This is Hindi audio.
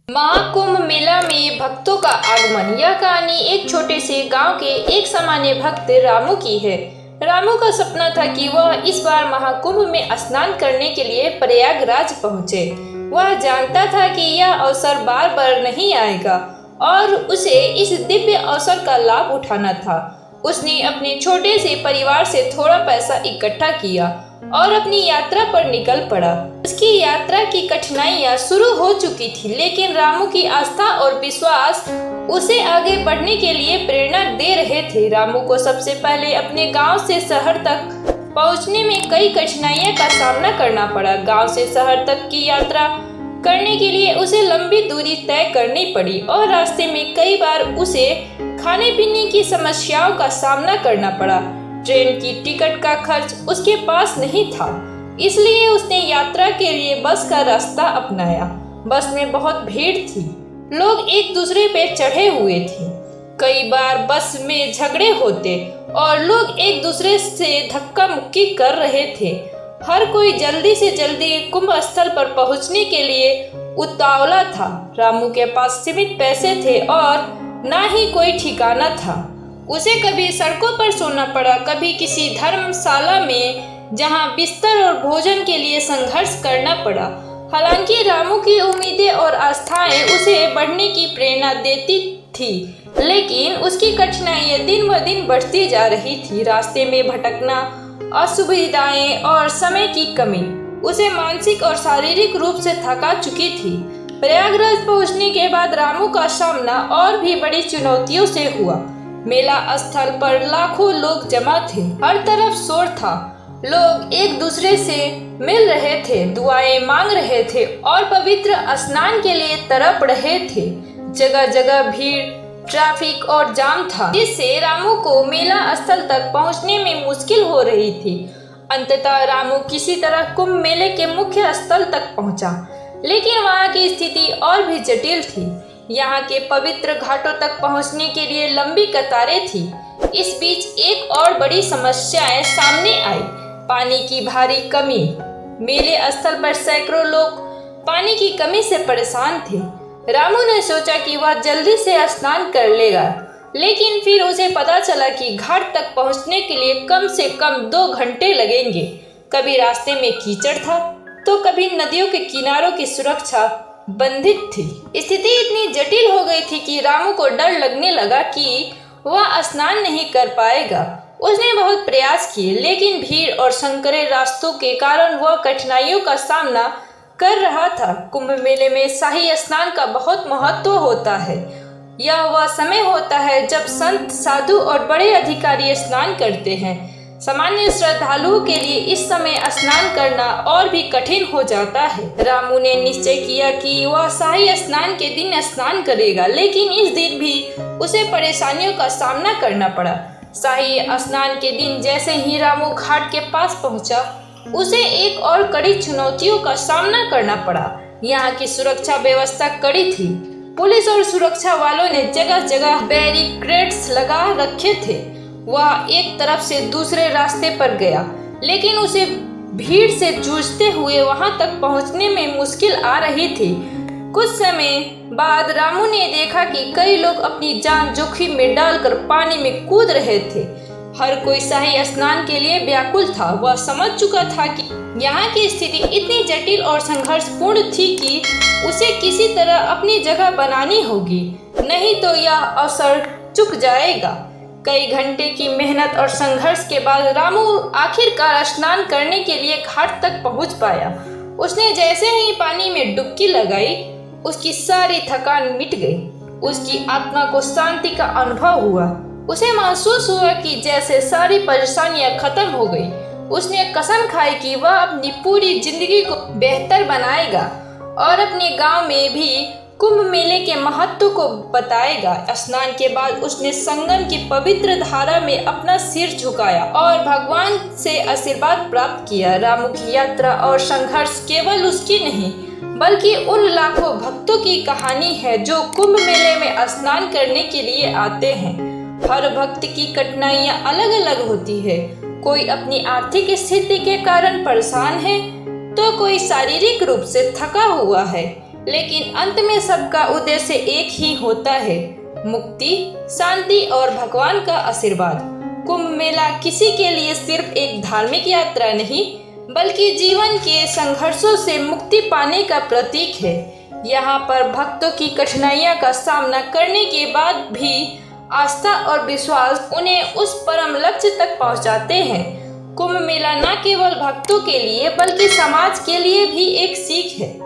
महाकुंभ मेला में भक्तों का आगमन। यह कहानी एक छोटे से गांव के एक सामान्य भक्त रामू की है। रामू का सपना था कि वह इस बार महाकुंभ में स्नान करने के लिए प्रयागराज पहुंचे। वह जानता था कि यह अवसर बार बार नहीं आएगा और उसे इस दिव्य अवसर का लाभ उठाना था। उसने अपने छोटे से परिवार से थोड़ा पैसा इकट्ठा किया और अपनी यात्रा पर निकल पड़ा। उसकी यात्रा की कठिनाइयां शुरू हो चुकी थी, लेकिन रामू की आस्था और विश्वास उसे आगे बढ़ने के लिए प्रेरणा दे रहे थे। रामू को सबसे पहले अपने गांव से शहर तक पहुंचने में कई कठिनाइयों का सामना करना पड़ा। गांव से शहर तक की यात्रा करने के लिए उसे लंबी दूरी तय करनी पड़ी और रास्ते में कई बार उसे खाने पीने की समस्याओं का सामना करना पड़ा। ट्रेन की टिकट का खर्च उसके पास नहीं था, इसलिए उसने यात्रा के लिए बस का रास्ता अपनाया। बस में बहुत भीड़ थी, लोग एक दूसरे पे चढ़े हुए थे। कई बार बस में झगड़े होते और लोग एक दूसरे से धक्का मुक्की कर रहे थे। हर कोई जल्दी से जल्दी कुंभ स्थल पर पहुंचने के लिए उतावला था। रामू के पास सीमित पैसे थे और ना ही कोई ठिकाना था। उसे कभी सड़कों पर सोना पड़ा, कभी किसी धर्मशाला में जहां बिस्तर और भोजन के लिए संघर्ष करना पड़ा। हालांकि रामू की उम्मीदें और आस्थाएं उसे बढ़ने की प्रेरणा देती थी, लेकिन उसकी कठिनाइयां दिन ब दिन बढ़ती जा रही थी। रास्ते में भटकना, असुविधाएं और समय की कमी उसे मानसिक और शारीरिक रूप से थका चुकी थी। प्रयागराज पहुंचने के बाद रामू का सामना और भी बड़ी चुनौतियों से हुआ। मेला स्थल पर लाखों लोग जमा थे, हर तरफ शोर था। लोग एक दूसरे से मिल रहे थे, दुआएं मांग रहे थे और पवित्र स्नान के लिए तड़प रहे थे। जगह जगह भीड़, ट्रैफिक और जाम था, जिससे रामू को मेला स्थल तक पहुंचने में मुश्किल हो रही थी। अंततः रामू किसी तरह कुंभ मेले के मुख्य स्थल तक पहुंचा, लेकिन वहां की स्थिति और भी जटिल थी। यहाँ के पवित्र घाटों तक पहुँचने के लिए लंबी कतारें थी। इस बीच एक और बड़ी समस्याएं सामने आई, पानी की भारी कमी। मेले स्थल पर सैकड़ों लोग पानी की कमी से परेशान थे। रामू ने सोचा कि वह जल्दी से स्नान कर लेगा, लेकिन फिर उसे पता चला कि घाट तक पहुँचने के लिए कम से कम 2 घंटे लगेंगे। कभी रास्ते में कीचड़ था, तो कभी नदियों के किनारों की सुरक्षा बंधित थी। स्थिति इतनी जटिल हो गई थी कि रामू को डर लगने लगा कि वह स्नान नहीं कर पाएगा। उसने बहुत प्रयास किए, लेकिन भीड़ और संकरे रास्तों के कारण वह कठिनाइयों का सामना कर रहा था। कुंभ मेले में शाही स्नान का बहुत महत्व होता है। यह वह समय होता है जब संत, साधु और बड़े अधिकारी स्नान करते हैं। सामान्य श्रद्धालुओं के लिए इस समय स्नान करना और भी कठिन हो जाता है। रामू ने निश्चय किया कि वह शाही स्नान के दिन स्नान करेगा, लेकिन इस दिन भी उसे परेशानियों का सामना करना पड़ा। शाही स्नान के दिन जैसे ही रामू घाट के पास पहुंचा, उसे एक और कड़ी चुनौतियों का सामना करना पड़ा। यहाँ की सुरक्षा व्यवस्था कड़ी थी। पुलिस और सुरक्षा वालों ने जगह जगह बैरिकेड्स लगा रखे थे। वह एक तरफ से दूसरे रास्ते पर गया, लेकिन उसे भीड़ से जूझते हुए वहां तक पहुंचने में मुश्किल आ रही थी। कुछ समय बाद रामू ने देखा कि कई लोग अपनी जान जोखिम में डालकर पानी में कूद रहे थे। हर कोई शाही स्नान के लिए व्याकुल था। वह समझ चुका था कि यहाँ की स्थिति इतनी जटिल और संघर्षपूर्ण थी कि उसे किसी तरह अपनी जगह बनानी होगी, नहीं तो यह अवसर चूक जाएगा। कई घंटे की मेहनत और संघर्ष के बाद रामू आखिरकार स्नान करने के लिए घाट तक पहुंच पाया। उसने जैसे ही पानी में डुबकी लगाई, उसकी सारी थकान मिट गई। उसकी आत्मा को शांति का अनुभव हुआ। उसे महसूस हुआ कि जैसे सारी परेशानियां खत्म हो गई। उसने कसम खाई कि वह अपनी पूरी जिंदगी को बेहतर बनाएगा और अपने गांव में भी कुंभ मेले के महत्व को बताएगा। स्नान के बाद उसने संगम की पवित्र धारा में अपना सिर झुकाया और भगवान से आशीर्वाद प्राप्त किया। रामू की यात्रा और संघर्ष केवल उसकी नहीं, बल्कि उन लाखों भक्तों की कहानी है जो कुंभ मेले में स्नान करने के लिए आते हैं। हर भक्त की कठिनाइयां अलग अलग होती है। कोई अपनी आर्थिक स्थिति के कारण परेशान है, तो कोई शारीरिक रूप से थका हुआ है। लेकिन अंत में सबका उद्देश्य एक ही होता है, मुक्ति, शांति और भगवान का आशीर्वाद। कुंभ मेला किसी के लिए सिर्फ एक धार्मिक यात्रा नहीं, बल्कि जीवन के संघर्षों से मुक्ति पाने का प्रतीक है। यहाँ पर भक्तों की कठिनाइयों का सामना करने के बाद भी आस्था और विश्वास उन्हें उस परम लक्ष्य तक पहुँचाते हैं। कुंभ मेला न केवल भक्तों के लिए बल्कि समाज के लिए भी एक सीख है।